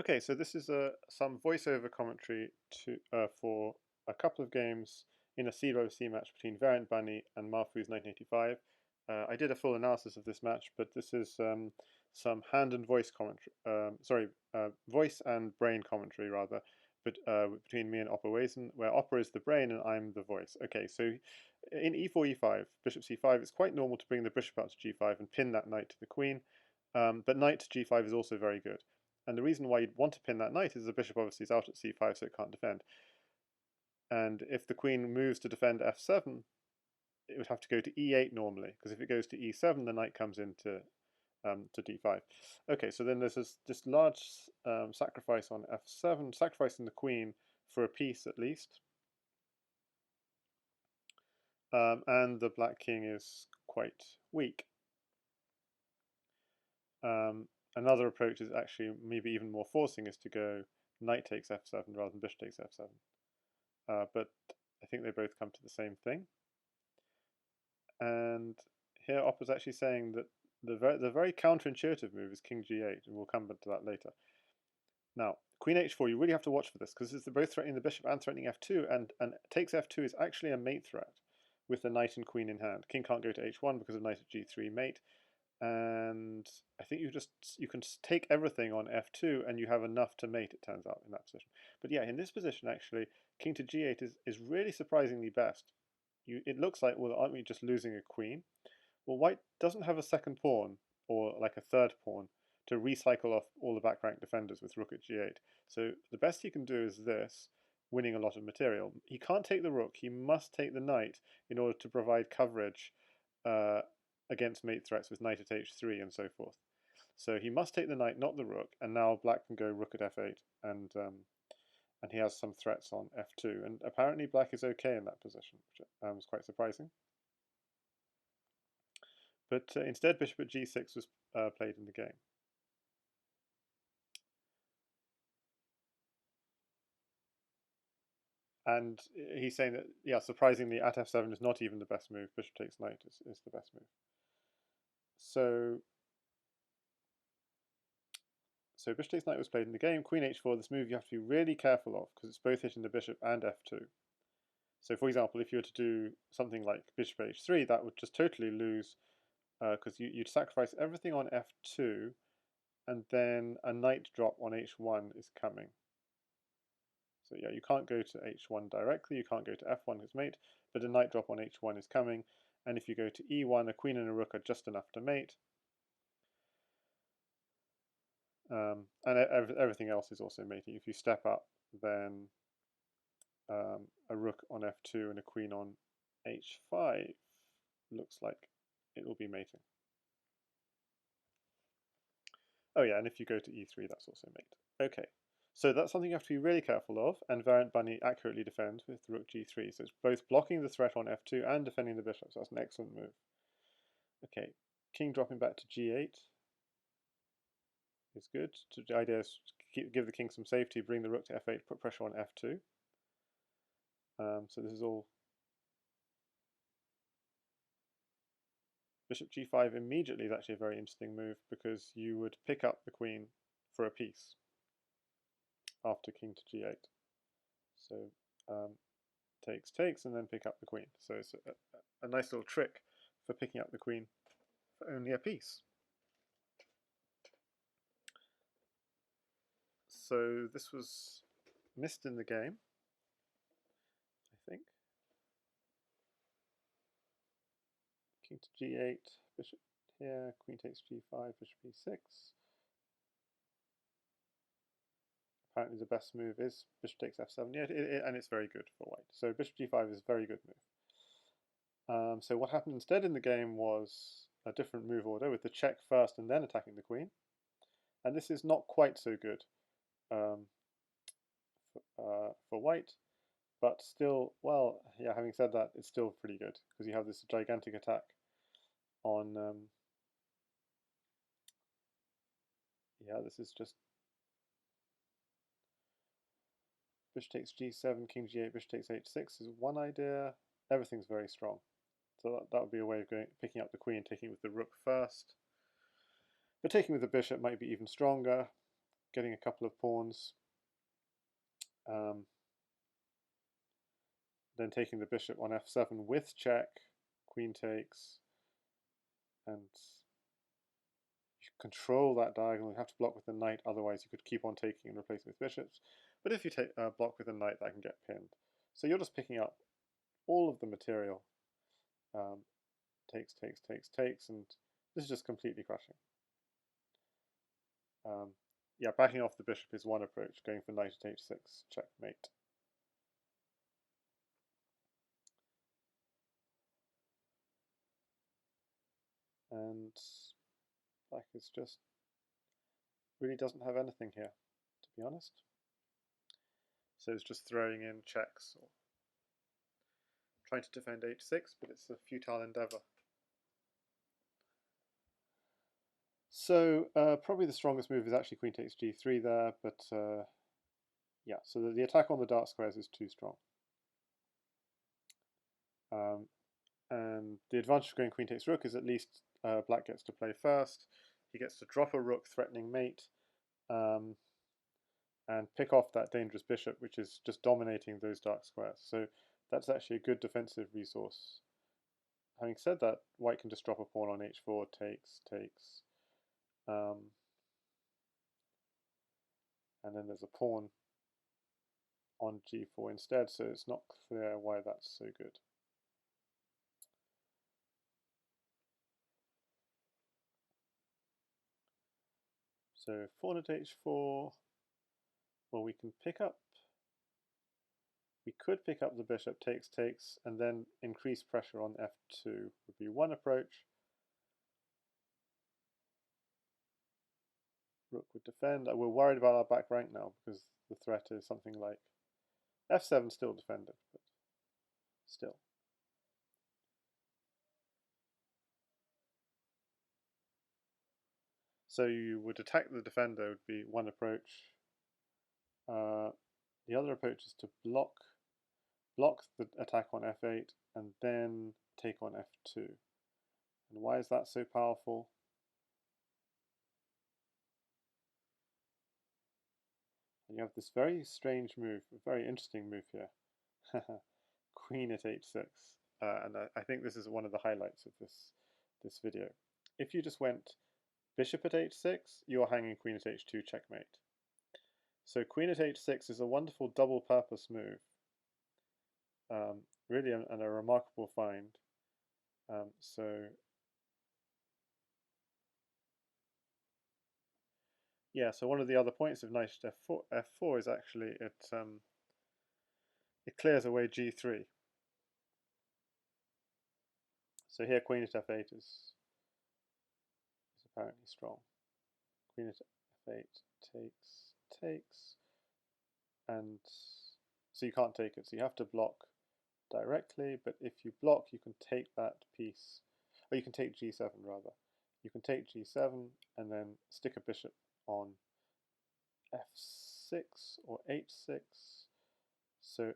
Okay, so this is some voiceover commentary for a couple of games in a C-row-C match between variantbunny and Mahfuz1985. I did a full analysis of this match, but this is some hand and voice commentary. Voice and brain commentary rather, but between me and OpperStreams, where Opper is the brain and I'm the voice. Okay, so in e4, e5, bishop c5, it's quite normal to bring the bishop out to g5 and pin that knight to the queen, but knight to g5 is also very good. And the reason why you'd want to pin that knight is the bishop obviously is out at c5, so it can't defend. And if the queen moves to defend f7, it would have to go to e8 normally, because if it goes to e7, the knight comes into to d5. Okay, so then there's this large sacrifice on f7, sacrificing the queen for a piece at least. And the black king is quite weak. Another approach is actually maybe even more forcing, is to go knight takes f7 rather than bishop takes f7. But I think they both come to the same thing. And here Opper's actually saying that the very counterintuitive move is king g8, and we'll come back to that later. Now, queen h4, you really have to watch for this, because they're both threatening the bishop and threatening f2, and takes f2 is actually a mate threat with the knight and queen in hand. King can't go to h1 because of knight at g3 mate, and I think you can take everything on f2 and you have enough to mate, it turns out, in that position. But yeah, in this position actually, king to g8 is really surprisingly best. It looks like, well, aren't we just losing a queen? Well, white doesn't have a second pawn, or like a third pawn, to recycle off all the back rank defenders with rook at g8. So the best he can do is this, winning a lot of material. He can't take the rook, he must take the knight in order to provide coverage against mate threats with knight at h3 and so forth. So he must take the knight, not the rook, and now black can go rook at f8, and he has some threats on f2. And apparently black is okay in that position, which was quite surprising. But instead bishop at g6 was played in the game. And he's saying that, yeah, surprisingly, at f7 is not even the best move. Bishop takes knight is the best move. So bishop takes knight was played in the game. Queen h4, this move you have to be really careful of, because it's both hitting the bishop and f2. So for example, if you were to do something like bishop h3, that would just totally lose, because you'd sacrifice everything on f2, and then a knight drop on h1 is coming. So yeah, you can't go to h1 directly, you can't go to f1 as mate, but a knight drop on h1 is coming, and if you go to e1, a queen and a rook are just enough to mate. And everything else is also mating. If you step up, then a rook on f2 and a queen on h5 looks like it will be mating. Oh yeah, and if you go to e3, that's also mate. Okay, so that's something you have to be really careful of, and variantbunny accurately defends with rook g3. So it's both blocking the threat on f2 and defending the bishop, so that's an excellent move. Okay, king dropping back to g8 is good. The idea is to give the king some safety, bring the rook to f8, put pressure on f2. So this is all. Bishop g5 immediately is actually a very interesting move, because you would pick up the queen for a piece after king to g8. So takes, and then pick up the queen. So it's a nice little trick for picking up the queen for only a piece. So this was missed in the game, I think. King to g8, bishop here, queen takes g5, bishop e6. Apparently the best move is bishop takes f7, yeah, and it's very good for white. So bishop g5 is a very good move. So what happened instead in the game was a different move order, with the check first and then attacking the queen. And this is not quite so good for white, but still, well, yeah, having said that, it's still pretty good, because you have this gigantic attack on, yeah, this is just bishop takes g7, king g8, bishop takes h6 is one idea. Everything's very strong. So that would be a way of picking up the queen, taking with the rook first. But taking with the bishop might be even stronger. getting a couple of pawns, then taking the bishop on f7 with check, queen takes, and you control that diagonal. You have to block with the knight, otherwise you could keep on taking and replacing with bishops. But if you take block with a knight, that can get pinned. So you're just picking up all of the material. Takes, takes, takes, takes, and this is just completely crushing. Yeah, backing off the bishop is one approach, going for knight at h6, checkmate. And black is just really doesn't have anything here, to be honest. So it's just throwing in checks or trying to defend h6, but it's a futile endeavor. So probably the strongest move is actually queen takes g3 there, but yeah, so the attack on the dark squares is too strong. And the advantage of going queen takes rook is at least black gets to play first. He gets to drop a rook threatening mate and pick off that dangerous bishop, which is just dominating those dark squares. So that's actually a good defensive resource. Having said that, white can just drop a pawn on h4, takes, takes. And then there's a pawn on g4 instead, so it's not clear why that's so good. So pawn at h4, well, we can pick up, we could pick up the bishop, takes, takes, and then increase pressure on f2 would be one approach. Rook would defend. We're worried about our back rank now because the threat is something like f7 still defended, but still. So you would attack the defender would be one approach. The other approach is to block the attack on f8 and then take on f2. And why is that so powerful? And you have this very strange move, a very interesting move here. Queen at h6. And I think this is one of the highlights of this video. If you just went bishop at h6, you're hanging queen at h2, checkmate. So queen at h6 is a wonderful double purpose move. Really and a remarkable find. Yeah, so one of the other points of knight at f4 is actually it clears away g3. So here queen at f8 is apparently strong. Queen at f8 takes, and so you can't take it. So you have to block directly, but if you block, you can take that piece, or you can take g7 rather. You can take g7 and then stick a bishop on f6 or h6. So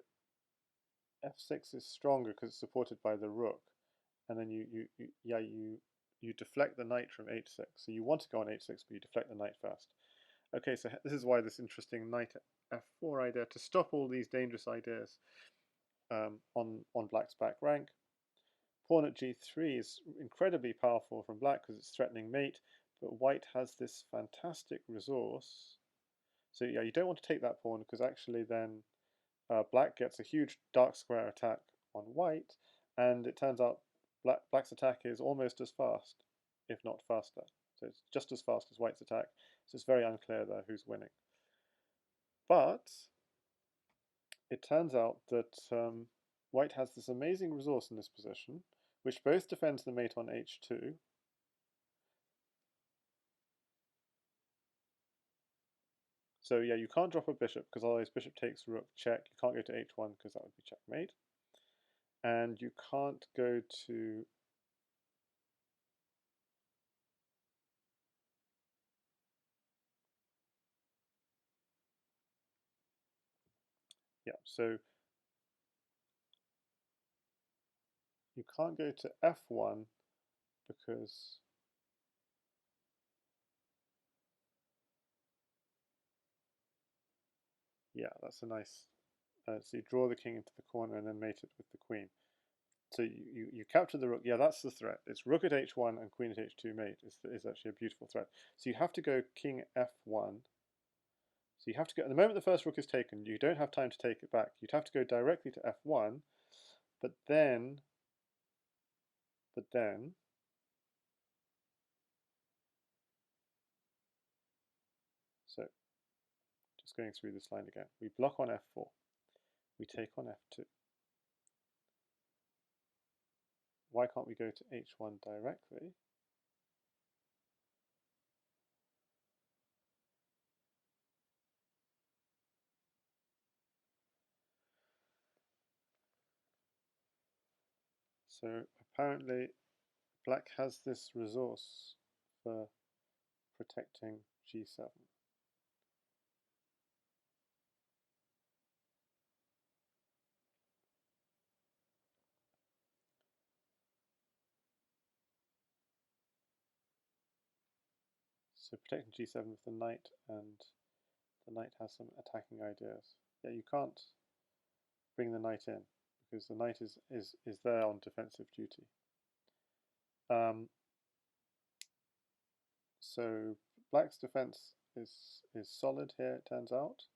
f6 is stronger because it's supported by the rook, and then you deflect the knight from h6. So you want to go on h6, but you deflect the knight first. Okay, so this is why this interesting knight f4 idea, to stop all these dangerous ideas on black's back rank. Pawn at g3 is incredibly powerful from black because it's threatening mate, but white has this fantastic resource. So yeah, you don't want to take that pawn because actually then black gets a huge dark square attack on white, and it turns out black's attack is almost as fast, if not faster. So it's just as fast as white's attack. So it's very unclear there who's winning. But it turns out that white has this amazing resource in this position, which both defends the mate on h2, so yeah, you can't drop a bishop because otherwise bishop takes rook, check. You can't go to h1 because that would be checkmate. And you can't go to so you can't go to f1 because Yeah, that's a nice. So you draw the king into the corner and then mate it with the queen. So you capture the rook. Yeah, that's the threat. It's rook at h1 and queen at h2 mate is actually a beautiful threat. So you have to go king f1. So you have to go, at the moment the first rook is taken, you don't have time to take it back. You'd have to go directly to f1, but then, so just going through this line again. We block on f4. We take on f2. Why can't we go to h1 directly? So apparently black has this resource for protecting g7. So protecting g7 with the knight, and the knight has some attacking ideas. Yeah, you can't bring the knight in because the knight is there on defensive duty. So black's defense is solid here, it turns out.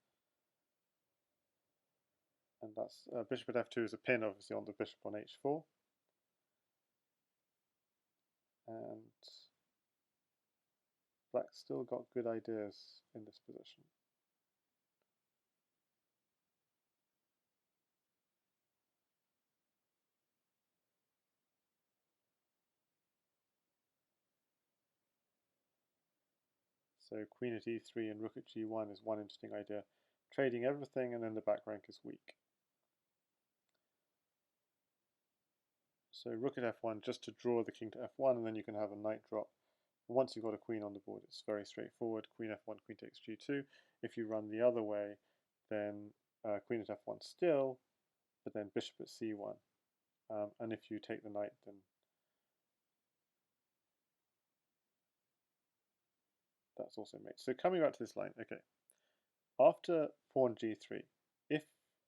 And that's bishop at f2 is a pin, obviously, on the bishop on h4. And black's still got good ideas in this position. So queen at e3 and rook at g1 is one interesting idea. Trading everything, and then the back rank is weak. So rook at f1 just to draw the king to f1, and then you can have a knight drop. Once you've got a queen on the board, it's very straightforward. Queen f1, queen takes g2. If you run the other way, then queen at f1 still, but then bishop at c1. And if you take the knight, then that's also mate. So coming back to this line, okay. After pawn g3, if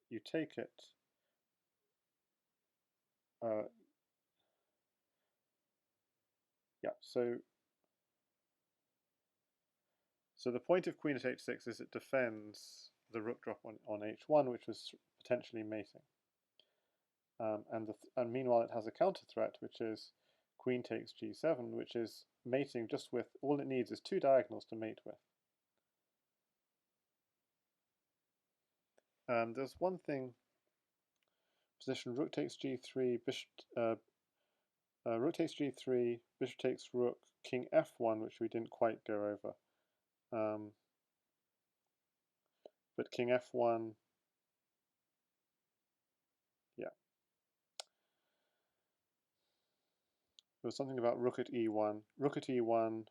you take it, yeah, so the point of queen at h6 is it defends the rook drop on h1, which was potentially mating. And meanwhile it has a counter threat, which is queen takes g7, which is mating just with, all it needs is two diagonals to mate with. There's one thing, position rook takes g3, bishop, rook takes g3, bishop takes rook, king f1, which we didn't quite go over. But king f1, yeah. There was something about rook at e1, rook at e1,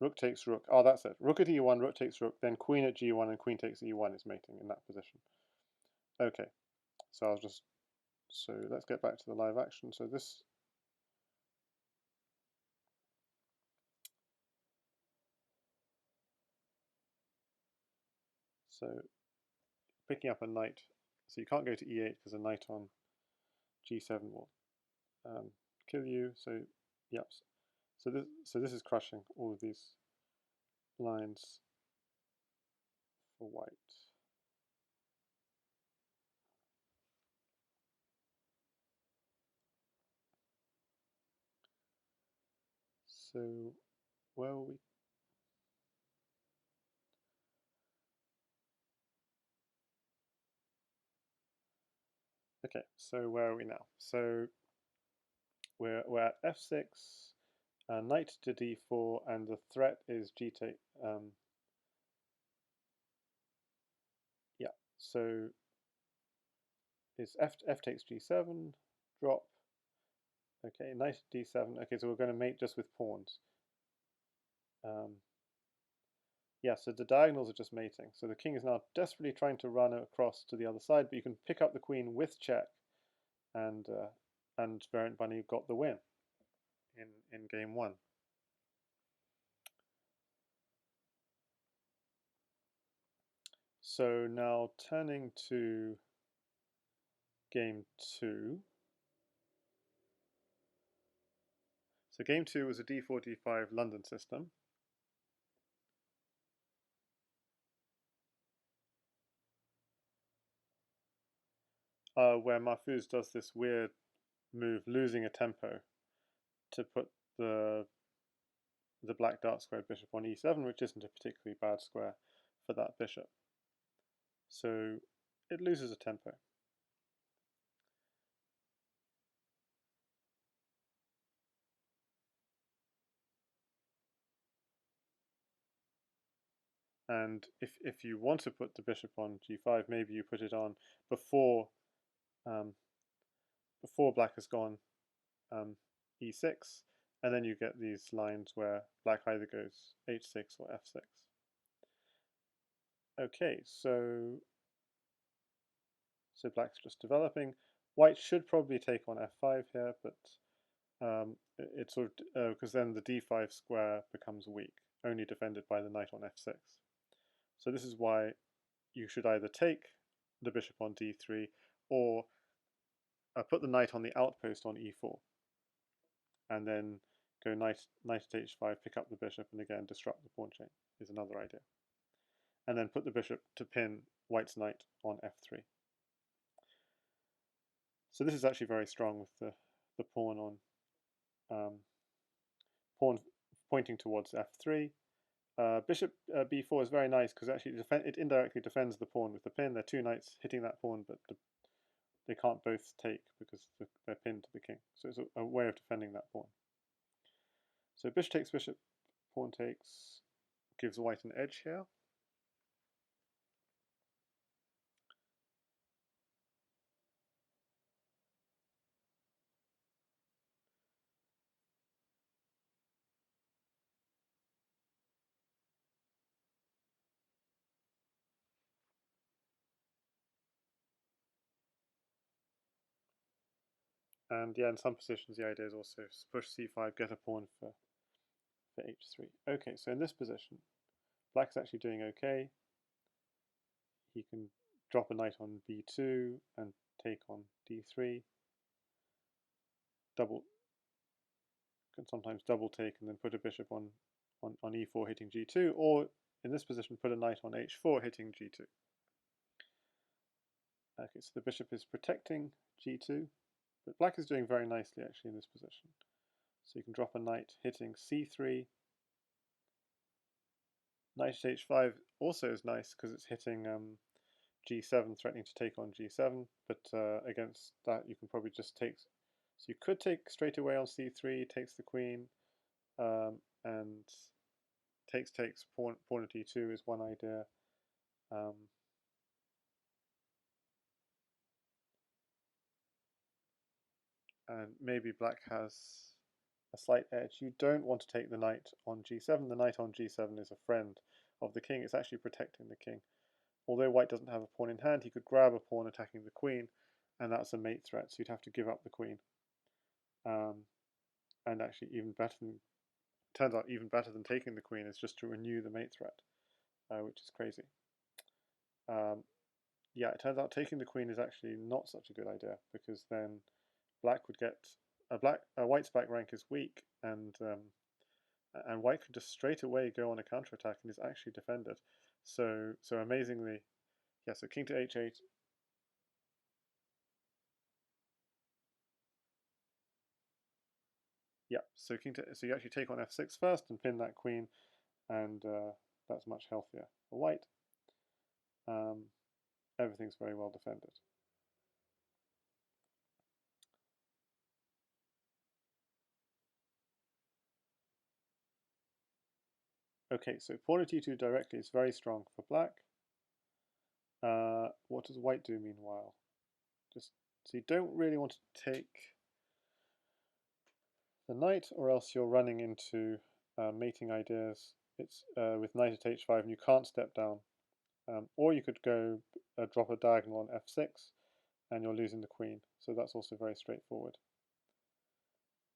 rook takes rook. Oh, that's it. Rook at e1, rook takes rook, then queen at g1 and queen takes e1 is mating in that position. Okay, so let's get back to the live action. So picking up a knight, so you can't go to e8 because a knight on g7 will kill you. So yep. So this is crushing all of these lines for white. So where are we? Okay, so where are we now? So we're at f6, knight to d4, and the threat is g take. Yeah, so it's f takes g7, drop. Okay, knight d7. Okay, so we're going to mate just with pawns. Yeah, so the diagonals are just mating. So the king is now desperately trying to run across to the other side, but you can pick up the queen with check, and Variant Bunny got the win in game one. So now turning to game 2. So game 2 was a d4, d5 London system. Where Mahfuz does this weird move, losing a tempo, to put the black dark squared bishop on e7, which isn't a particularly bad square for that bishop. So it loses a tempo. And if you want to put the bishop on g5, maybe you put it on before before black has gone e6, and then you get these lines where black either goes h6 or f6. Okay, so black's just developing. White should probably take on f5 here, but it's sort of because then the d5 square becomes weak, only defended by the knight on f6. So this is why you should either take the bishop on d3 or put the knight on the outpost on e4, and then go knight at h5, pick up the bishop, and again disrupt the pawn chain is another idea. And then put the bishop to pin white's knight on f3. So this is actually very strong with the pawn on pawn pointing towards f3. Bishop b4 is very nice because actually it indirectly defends the pawn with the pin. There are two knights hitting that pawn, but they can't both take because they're pinned to the king. So it's a way of defending that pawn. So bishop takes bishop, pawn takes, gives white an edge here. And yeah, in some positions the idea is also push c5, get a pawn for h3. Okay, so in this position, black's actually doing okay. He can drop a knight on b2 and take on d3. Can sometimes double take and then put a bishop on e4 hitting g2, or in this position put a knight on h4 hitting g2. Okay, so the bishop is protecting g2, but black is doing very nicely actually in this position. So you can drop a knight hitting c3. Knight at h5 also is nice because it's hitting g7, threatening to take on g7, but against that you can probably just take. So you could take straight away on c3, takes the queen, and takes pawn at e2 is one idea. And maybe black has a slight edge. You don't want to take the knight on g7. The knight on g7 is a friend of the king. It's actually protecting the king. Although white doesn't have a pawn in hand, he could grab a pawn attacking the queen, and that's a mate threat, so you'd have to give up the queen. And actually turns out even better than taking the queen is just to renew the mate threat, which is crazy. Yeah, it turns out taking the queen is actually not such a good idea, because then black would get white's back rank is weak, and white could just straight away go on a counterattack and is actually defended. So amazingly, yeah. So king to h8. Yeah. So so you actually take on f6 first and pin that queen, and that's much healthier for white. Everything's very well defended. Okay, so pawn at e2 directly is very strong for black. What does white do meanwhile? So you don't really want to take the knight, or else you're running into mating ideas. It's with knight at h5 and you can't step down. Or you could go drop a diagonal on f6 and you're losing the queen. So that's also very straightforward.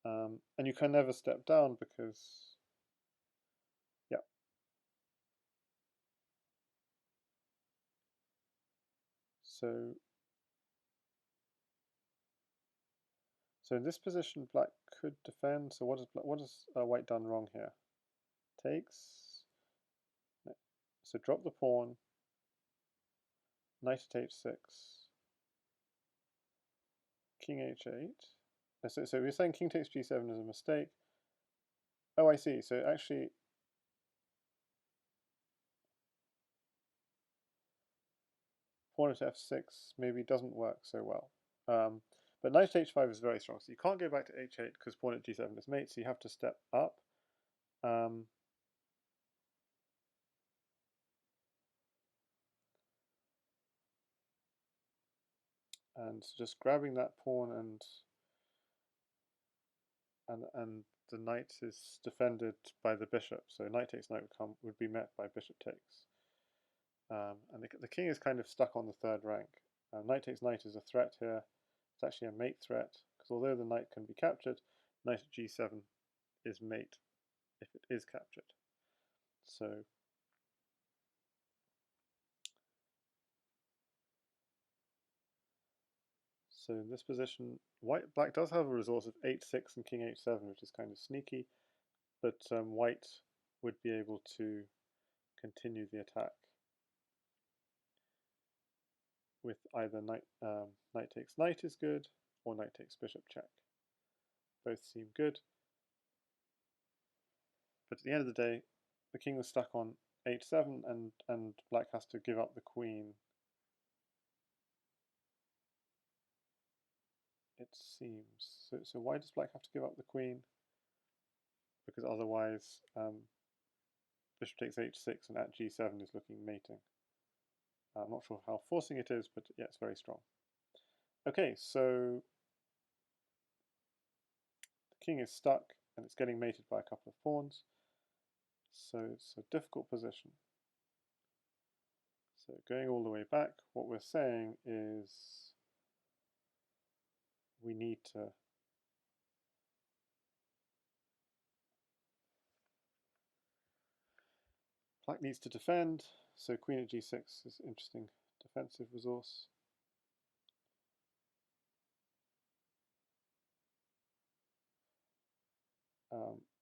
And you can never step down because, yeah. So in this position, black could defend. So what has white done wrong here? Takes. So drop the pawn. Knight at h6. King h8. So we're saying king takes g7 is a mistake. Oh, I see. So actually, pawn at f6 maybe doesn't work so well. But knight at h5 is very strong. So you can't go back to h8 because pawn at g7 is mate. So you have to step up. And just grabbing that pawn and the knight is defended by the bishop. So knight takes knight would be met by bishop takes. And the king is kind of stuck on the third rank. Knight takes knight is a threat here. It's actually a mate threat, because although the knight can be captured, knight at g7 is mate if it is captured. So in this position, black does have a resource of h6 and king h7, which is kind of sneaky, but white would be able to continue the attack with either knight takes knight is good, or knight takes bishop check. Both seem good. But at the end of the day, the king was stuck on h7, and black has to give up the queen. It seems. So why does black have to give up the queen? Because otherwise, bishop takes h6 and at g7 is looking mating. I'm not sure how forcing it is, but yeah, it's very strong. Okay, so the king is stuck and it's getting mated by a couple of pawns. So it's a difficult position. So going all the way back, what we're saying is we need to black needs to defend. So queen at g6 is an interesting defensive resource.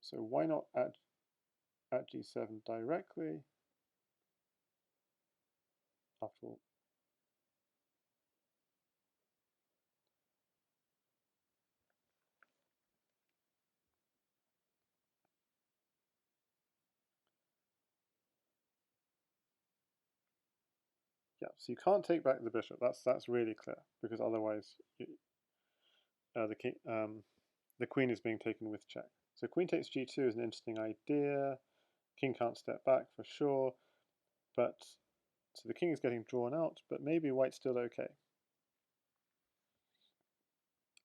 So why not at g7 directly? After all, yeah. So you can't take back the bishop. That's really clear, because otherwise the queen is being taken with check. So queen takes g2 is an interesting idea. King can't step back for sure, but so the king is getting drawn out. But maybe white's still okay,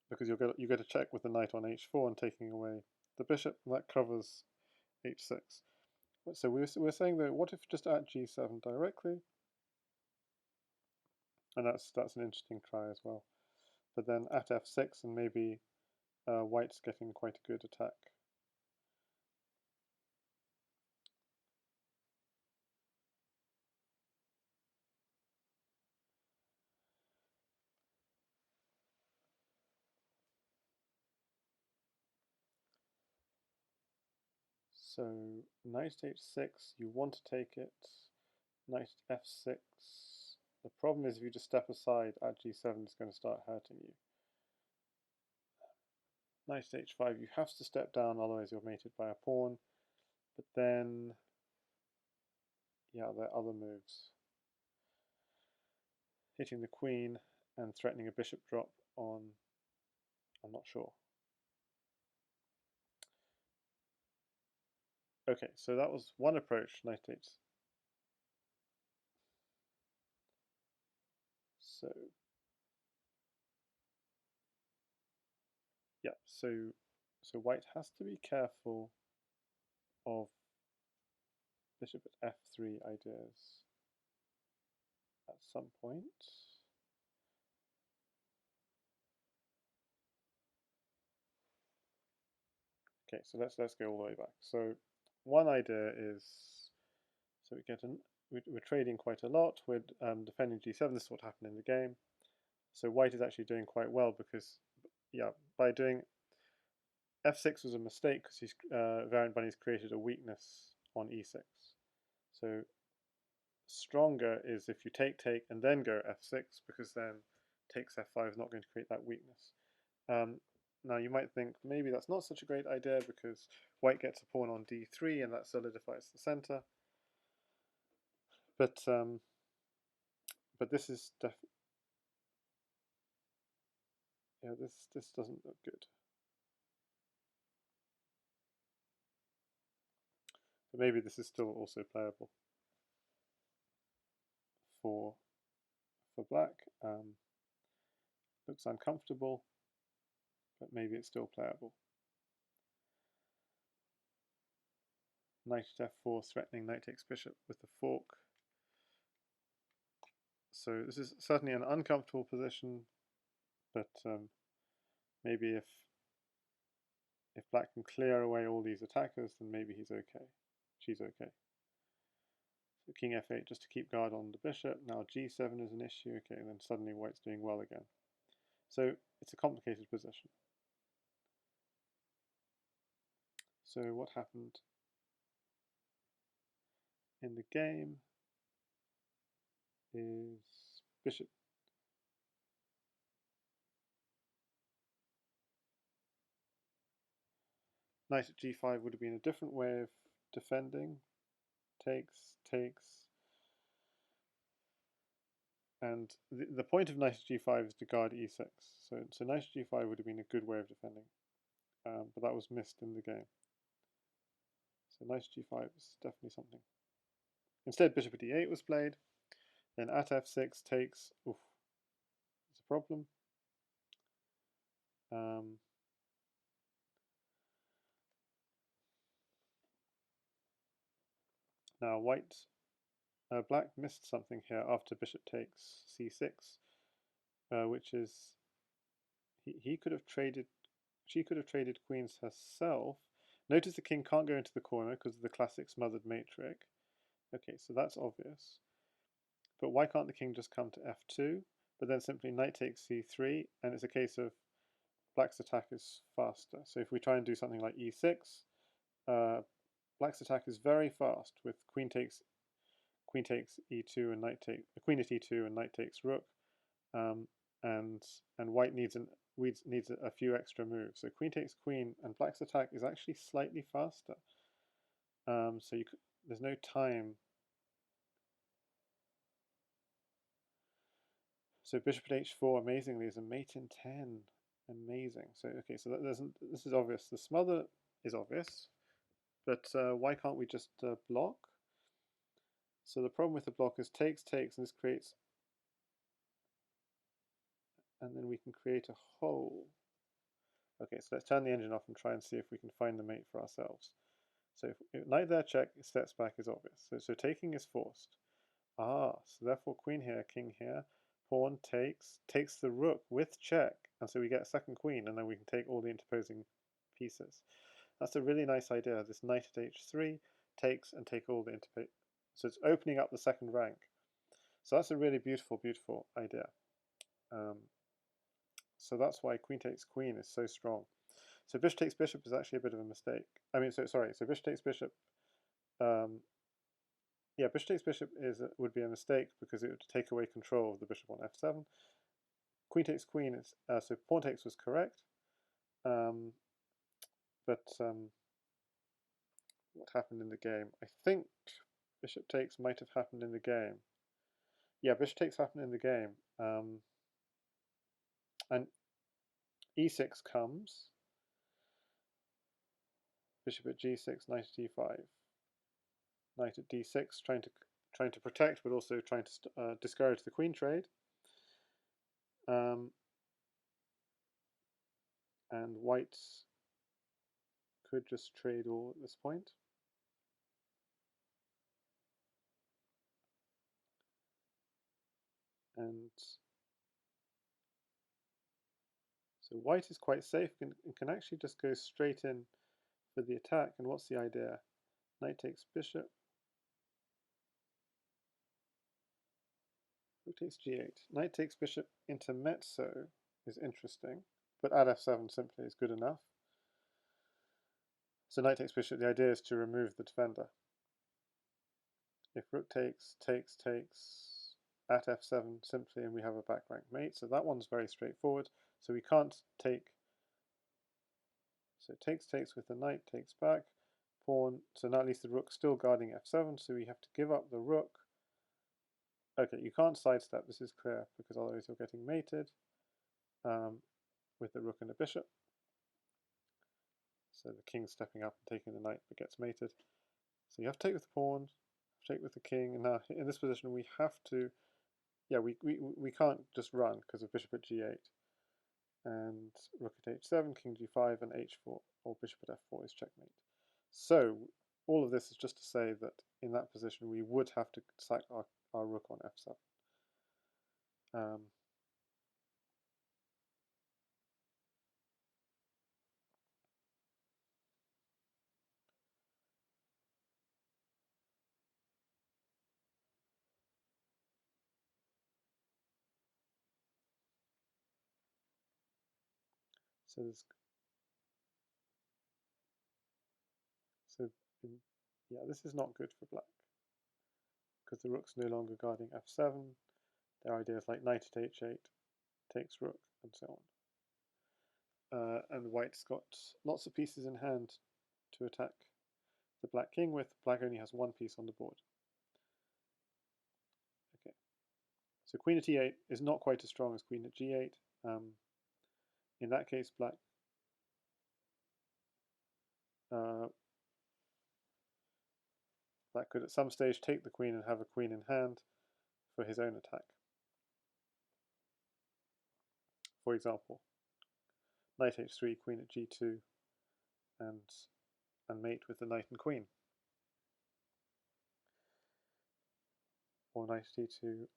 because you get a check with the knight on h4 and taking away the bishop, and that covers h6. So we're saying that what if just at g7 directly, and that's an interesting try as well. But then at f6 and maybe white's getting quite a good attack. So knight h6, you want to take it. Knight f6. The problem is if you just step aside at g7, it's going to start hurting you. Knight h5, you have to step down, otherwise you're mated by a pawn. But then, yeah, there are other moves. Hitting the queen and threatening a bishop drop on, I'm not sure. Okay, so that was one approach, knight h. So, yeah, so white has to be careful of bishop at f3 ideas at some point. Okay, so let's go all the way back. So one idea is, so we get we're trading quite a lot. We're defending g7. This is what happened in the game. So white is actually doing quite well because, yeah, by doing f6 was a mistake because variant bunny's created a weakness on e6. So stronger is if you take and then go f6, because then takes f5 is not going to create that weakness. Now you might think maybe that's not such a great idea because white gets a pawn on d3 and that solidifies the center. But this is this doesn't look good. But maybe this is still also playable for black. Looks uncomfortable, but maybe it's still playable. Knight at f4, threatening knight takes bishop with the fork. So this is certainly an uncomfortable position, but maybe if black can clear away all these attackers, then maybe he's okay. She's okay. So king f8 just to keep guard on the bishop. Now g7 is an issue. Okay, and then suddenly white's doing well again. So it's a complicated position. So what happened in the game is bishop. Knight at g5 would have been a different way of defending. Takes. And the point of knight at g5 is to guard e6. So knight at g5 would have been a good way of defending. But that was missed in the game. So knight at g5 is definitely something. Instead, bishop at e8 was played. Then at f6 takes. Oof, it's a problem. Now black missed something here after bishop takes c6, which is he could have traded. She could have traded queens herself. Notice the king can't go into the corner because of the classic smothered matrix. Okay, so that's obvious. But why can't the king just come to f2, but then simply knight takes c3, and it's a case of black's attack is faster. So if we try and do something like e6, black's attack is very fast with queen takes e2 and queen at e2 and knight takes rook, and white needs a few extra moves. So queen takes queen, and black's attack is actually slightly faster. So there's no time. So bishop at h4, amazingly, is a mate in 10. Amazing. So okay, so this is obvious. The smother is obvious, but why can't we just block? So the problem with the block is takes, and this creates, and then we can create a hole. Okay, so let's turn the engine off and try and see if we can find the mate for ourselves. So if knight there check, steps back is obvious. So taking is forced. So therefore queen here, king here, pawn takes the rook with check, and so we get a second queen, and then we can take all the interposing pieces. That's a really nice idea. This knight at h3 takes and take all the interposing. So it's opening up the second rank. So that's a really beautiful, beautiful idea. So that's why queen takes queen is so strong. So bishop takes bishop is actually a bit of a mistake. I mean, so bishop takes bishop. Yeah, bishop takes bishop would be a mistake because it would take away control of the bishop on f7. Queen takes queen is so pawn takes was correct. But what happened in the game? I think bishop takes might have happened in the game. Yeah, bishop takes happened in the game. And e6 comes. Bishop at g6, knight at e5. Knight at d6, trying to protect, but also trying to discourage the queen trade. And white could just trade all at this point. And so white is quite safe and can actually just go straight in for the attack. And what's the idea? Knight takes bishop. Rook takes g8. Knight takes bishop intermezzo is interesting, but at f7 simply is good enough. So knight takes bishop, the idea is to remove the defender. If rook takes, at f7 simply, and we have a back rank mate, so that one's very straightforward. So we can't take, so takes with the knight, takes back, pawn, so now at least the rook's still guarding f7, so we have to give up the rook. Okay, you can't sidestep, this is clear, because otherwise you're getting mated with the rook and the bishop. So the king's stepping up and taking the knight, but gets mated. So you have to take with the pawn, take with the king, and now in this position we have to, yeah, we can't just run because of bishop at g8. And rook at h7, king g5, and h4, or bishop at f4 is checkmate. So all of this is just to say that in that position we would have to sack our rook on f7. Yeah, this is not good for black because the rook's no longer guarding f7. Their idea is like knight at h8 takes rook and so on. And white's got lots of pieces in hand to attack the black king with. Black only has one piece on the board. Okay, so queen at e8 is not quite as strong as queen at g8. In that case, black could at some stage take the queen and have a queen in hand for his own attack. For example, knight h3, queen at g2, and mate with the knight and queen. Or knight at d2, and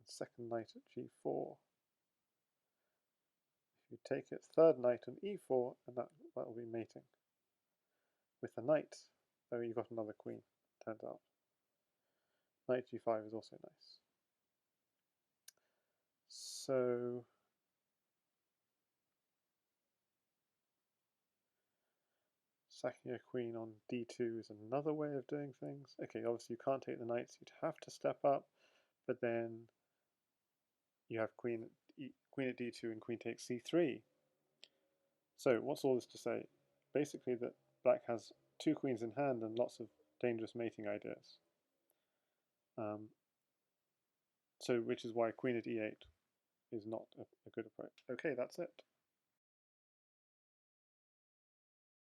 second knight at g4. If you take it, third knight on e4, and that will be mating. With the knight, oh, you got another queen, turns out. Knight g5 is also nice. So sacking a queen on d2 is another way of doing things. Okay, obviously you can't take the knights, you'd have to step up, but then you have queen at d2 and queen takes c3. So what's all this to say? Basically that black has two queens in hand and lots of dangerous mating ideas. So which is why queen at e8 is not a good approach. Okay, that's it.